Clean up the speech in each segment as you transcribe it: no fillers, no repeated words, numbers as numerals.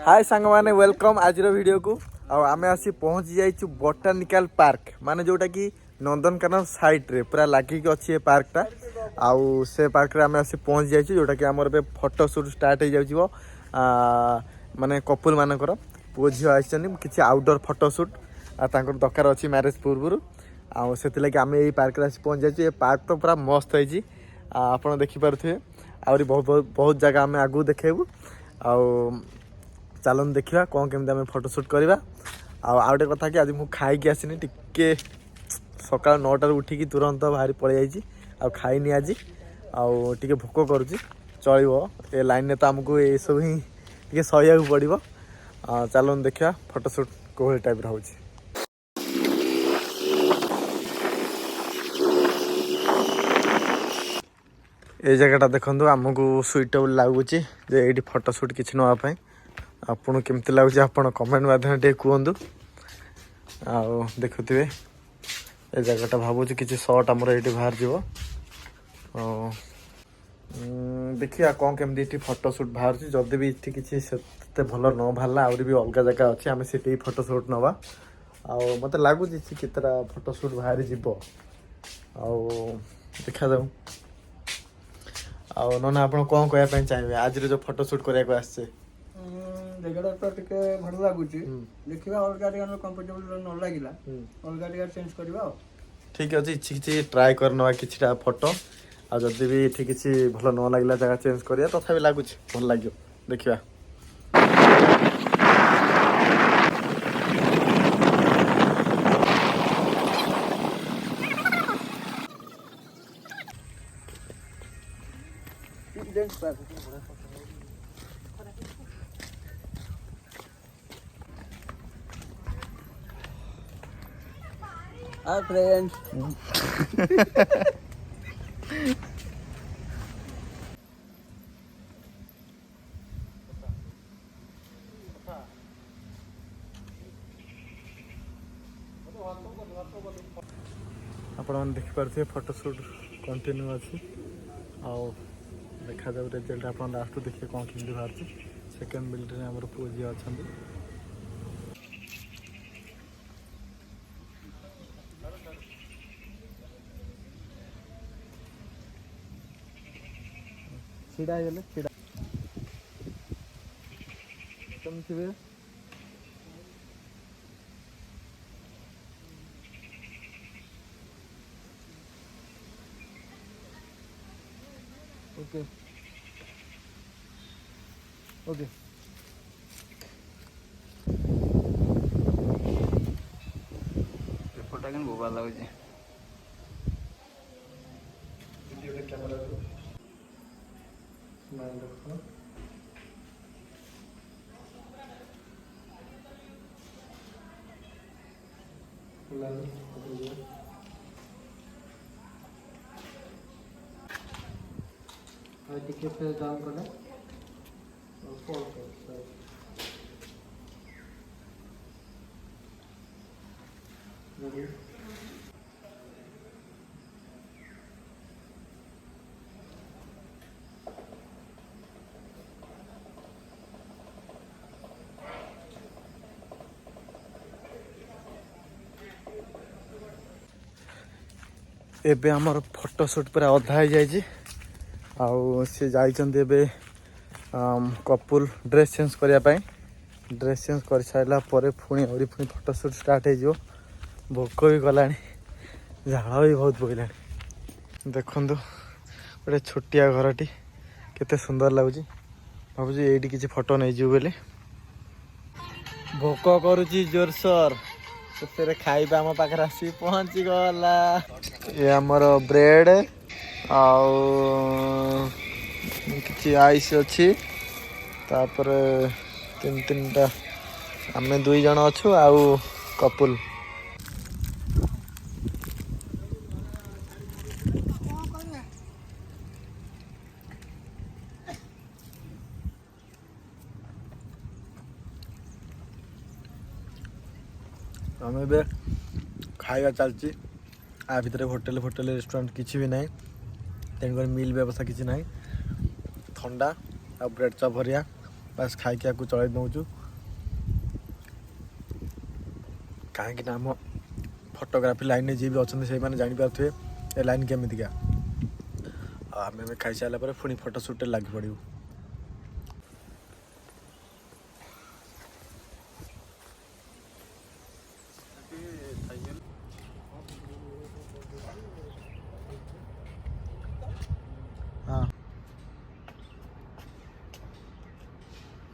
हाय सांग माने वेलकम आज वीडियो को आम आसी पहुँची जाइए बोटानिकल पार्क माने जोटा कि नंदनकानन साइड रे पूरा लगिक अच्छी ये पार्कटा आउ से पार्क रे आम आसी पहुँची जाइए जोटा कि आमर ए फोटो शूट स्टार्ट हो जाइए माने कपुल मानकर पुओ झील आई किसी आउटडोर फोटो शूट दरकार अच्छी मैरेज पूर्व आगे आम यही पार्क आसी पहुँच जाइए। ये पार्क तो पूरा मस्त है आप देखिपे आहरी बहुत बहुत जगह आम आगू देखेबू चलन देखा कौन केमी आम फोटोशूट करवा आउटे कथा कि आज मुझे खाई आसनी टिके सका 9टार उठिकी तुरंत बाहरी पलि जाइए खाईनी आज आगे भोक करुच्ची चलो ए लाइन तो आमको ये सब ही टे सहिया पड़ो चलन देखा फोटोशूट कौ टाइप हो ये जगहटा देखो आमको सुइटेबल लगुच ये फोटोशूट किसी नापी आपन केमती लगुच आप कमेंट माध्यम कहतु देखुवे ये जगहटा भावुँ किसी सर्ट आमर ये बाहर जीव देखिए कौन केमती फोटोशूट बाहर जदि भी ये किसी से भल न बाहर आहरी भी अलग जगह अच्छे आम से फोटोशूट नवा मत लगुच केतटा फोटोशूट बाहरी जीव देखा जाऊ ना आप कौन कहना चाहिए आज जो फोटोशूट करने आसचे जगह तो टिके भल लगुच देखा अलग कंफर्टेबल न लगे अलग चेंज करवा ठीक अच्छे किसी ट्राए करना किसी फोटो आदि भी ये किसी भल न लगे जगह चेंज करा तथा लगुच भल लगे देखा हाय फ्रेंड्स आपण देखिपे फोटोशूट कंटिन्यू अच्छी देखा जाऊ रिजल्ट आप लास्ट देखिए कौन केमी बाहर सेकेंड बिल्डिंग आम पुओ झी अच्छा सीधा है सीधा तुम थे ओके ओके फोटा के बोबा लगुच कैमरा स्माइल रखो टिके फेस डाउन करें एबे आमर फोटोशूट पूरा अधा हो जाए सी जाइए कपुल ड्रेस चेंज करने ड्रेस चेंज कर सारा पुणी पुणी फोटोशूट स्टार्ट हो भोक भी गला झाड़ भी बहुत बोला देखु गोटे छोटिया घरटी केते सुंदर लगुच भावुँ ये किसी फोटो नहीं जीव बोली भोक करुच्ची जोरसोर से खाइबा आम पाखे आसी पहुँची गला ये आमर ब्रेड कि आइस अच्छी तापर तीन तीन टा आम 2 जन अच्छु आउ कपुल आम ए खाଇବା चलती आ भितर होटेल फोटेल रेस्टोरेंट किसी भी ना तेणुक मिल व्यवस्था किसी ना थंडा आ ब्रेड चप भरिया ବାସ୍ ଖାଇକି ଆକୁ ଚଳେଇ ଦେଉଛୁ କାହିଁକି ନା ଆମ ଫଟୋଗ୍ରାଫି ଲାଇନ୍ରେ ଯିଏ ବି ଅଛନ୍ତି ସେଇମାନେ ଜାଣିପାରୁଥିବେ ଏ ଲାଇନ୍ କେମିତିକା। ଆଉ ଆମେ ଏବେ ଖାଇସାରିଲା ପରେ ପୁଣି ଫଟୋ ସୁଟ୍ରେ ଲାଗି ପଡ଼ିବୁ। ହଁ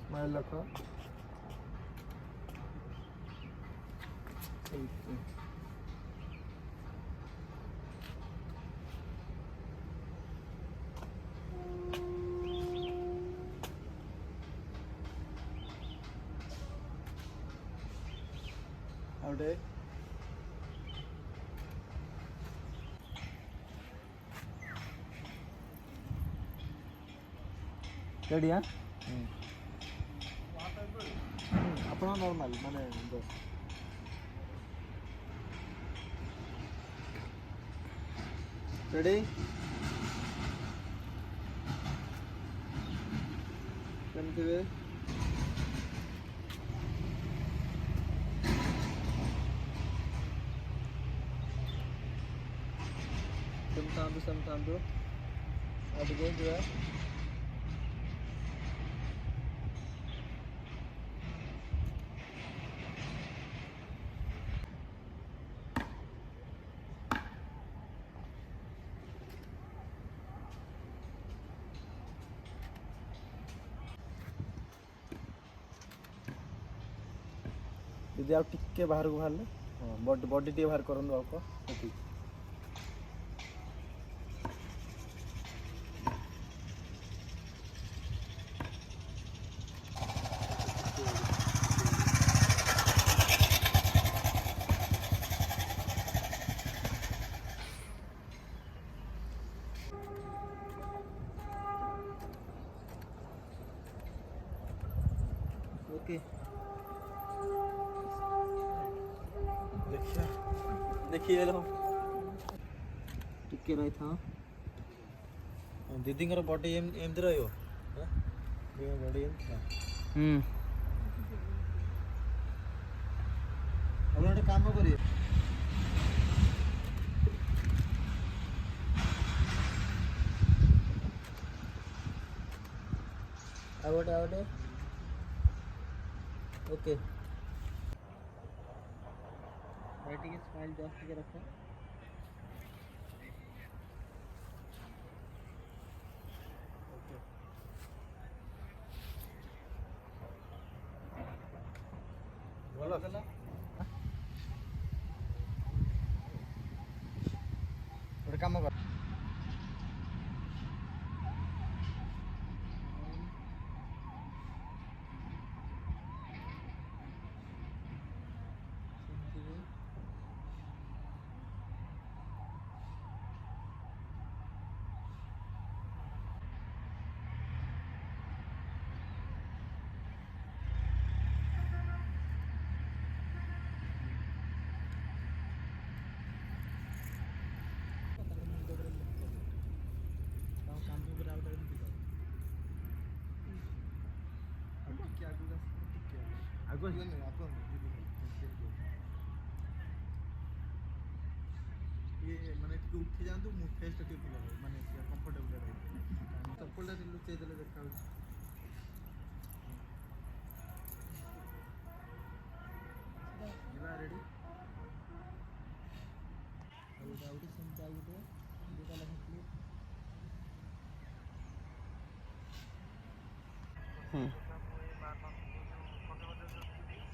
ସ୍ମାଇଲ୍ ରଖ। അവിടെ ରେଡ଼ିଆ ଆପଣ ନର୍ମାଲ୍ ମାନେ ରେଡ଼ି କେମିତି ହୁଏ ସେମିତି ଆଉ ଟିକେ ଯିବା। ଯଦି ଆଉ ଟିକେ ବାହାରକୁ ବାହାରିଲେ ହଁ ବଡି ଟିକେ ବାହାର କରନ୍ତୁ ଅଳ୍ପ ସେତିକି। ओके देखिए टिके रही था दीदी बॉडी एमती रही बॉडी गोटे काम करिए आउटे ओके ଟିକେ ସ୍ମାଇଲ୍ ଜଷ୍ଟ ଟିକେ ରଖ। ଭଲ କଲା ଗୋଟେ କାମ କର ଆଗ ये माने ଟିକେ ଉଠି ଯାଆନ୍ତୁ ମୁଁ ଫେସ୍ ଟା ଟିକେ ଭଲ ରହିବ ମାନେ କମ୍ଫର୍ଟେବଲ୍ ରହିବ ଚପଲଟା ଟିକେ ଲୁଚେଇ ଦେଲେ ଦେଖାଯାଉଛି। ଯିବା ରେଡ଼ି ଆଉ ଗୋଟେ ସେମିତି ଆଉ ଗୋଟେ ଦୁଇଟା ଲେଖାଥିଲି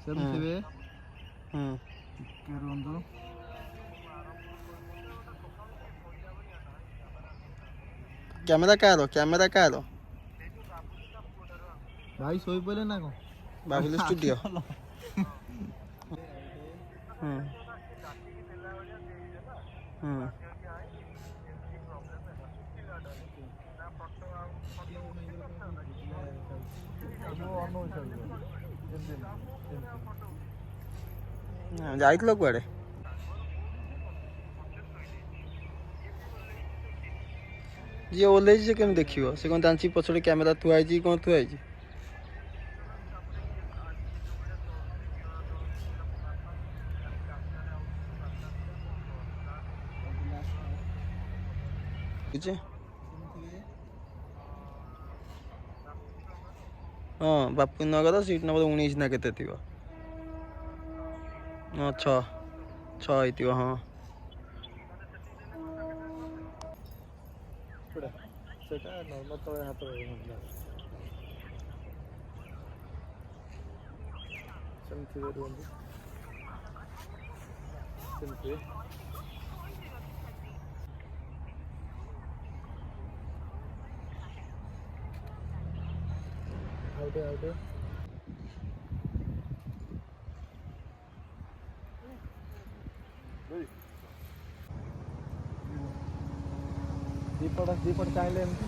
ସେମିତି ଥିବେ ଟିକେ ରୁହନ୍ତୁ। कैमरा का दो भाई सोई पड़े ना कौन बाबुल स्टूडियो जाइल कुआड़े जी ओल्ल से केम देखियो से कौन दांची पछड़े कैमेरा थुआई कौन थुआई ଲାଗିଛି। ହଁ ବାପୁ ନଗର ସିଟ୍ ନମ୍ବର 19 ନା କେତେ ଥିବ। ହଁ 6 ହେଇଥିବ। ହଁ ସେଟା ନର୍ମାଲ ତଳେ ହାତ ସେମିତି ରୁହନ୍ତୁ ସେମିତି। ଆଉ ଟିକେ ଦିପଟ ଚାହିଁଲେ ଏମିତି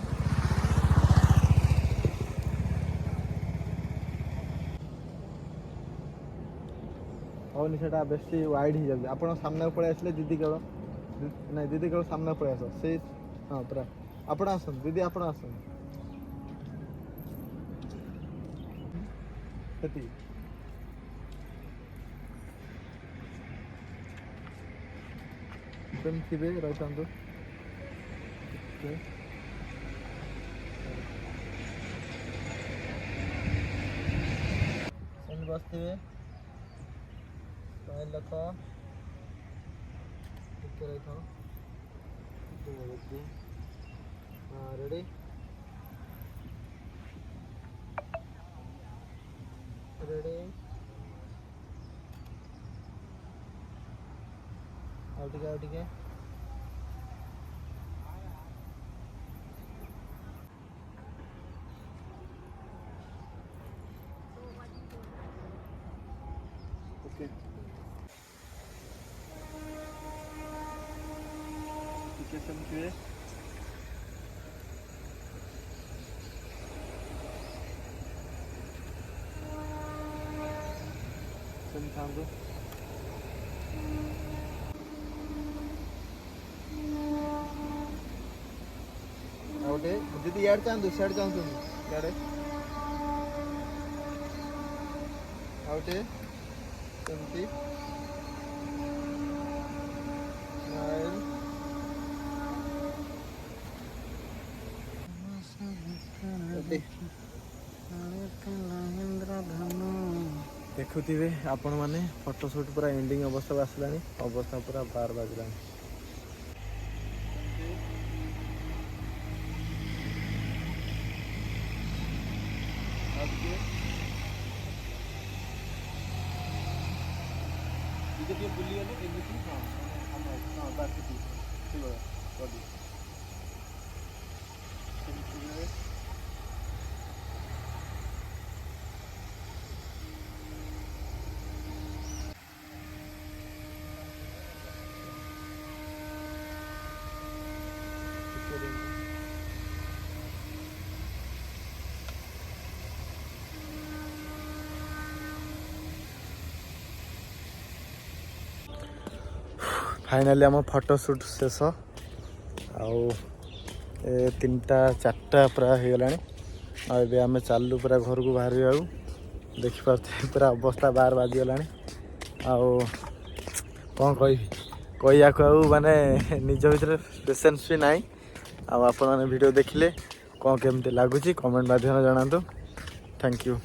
ହଉନି, ସେଟା ବେଶୀ ୱାଇଡ୍ ହେଇଯାଉଛି। ଆପଣ ସାମ୍ନାକୁ ପଳେଇ ଆସିଲେ ଦିଦି କେବଳ ନାଇଁ, ଦିଦି କେବଳ ସାମ୍ନାକୁ ପଳେଇ ଆସ ସେଇ। ହଁ ପୁରା ଆପଣ ଆସନ୍ତୁ ଦିଦି, ଆପଣ ଆସନ୍ତୁ ସେତିକି। ସେମିତି ଥିବେ, ରହିଥାନ୍ତୁ ଟିକେ। ସେମିତି ବସିଥିବେ, ସ୍ମାଇଲ୍ ରଖ, ଟିକେ ରହିଥାଅ। ହଁ ରେଡ଼ି, ରେଡ଼ି। ଆଉ ଟିକେ ଓକେ। ଟିକେ ସେମିତି ଥାନ୍ତୁ। ଆଉ ଗୋଟେ ଦିଦି ଇଆଡ଼େ ଚାହାନ୍ତୁ, ସିଆଡ଼େ ଚାହୁଁଛନ୍ତି, ଇଆଡ଼େ ଆଉ ଗୋଟେ ସେମିତି। ସ୍ମାଇଲ୍। ଦେଖୁଥିବେ ଆପଣମାନେ ଫଟୋ ସୁଟ୍ ପୁରା ଏଣ୍ଡିଙ୍ଗ ଅବସ୍ଥାକୁ ଆସିଲାଣି, ଅବସ୍ଥା ପୁରା 12 ବାଜିଲାଣି। ଟିକେ ବୁଲିଗଲେ ଏମିତି। ହଁ ହଁ ବାସ୍ ଠିକ୍ ଅଛି। फाइनाली आम फोटो सुट शेष। आउ 3टा 4टा पूरा हो गला। आम चलू पूरा घर को बाहर देखिपे पूरा अवस्था 12 बाजीगला। कौन कहू माने निज भर पेसेंस भी ना। आप वीडियो देखिले कौन केमती लगुच कमेंट माध्यम जनातु। Thank you.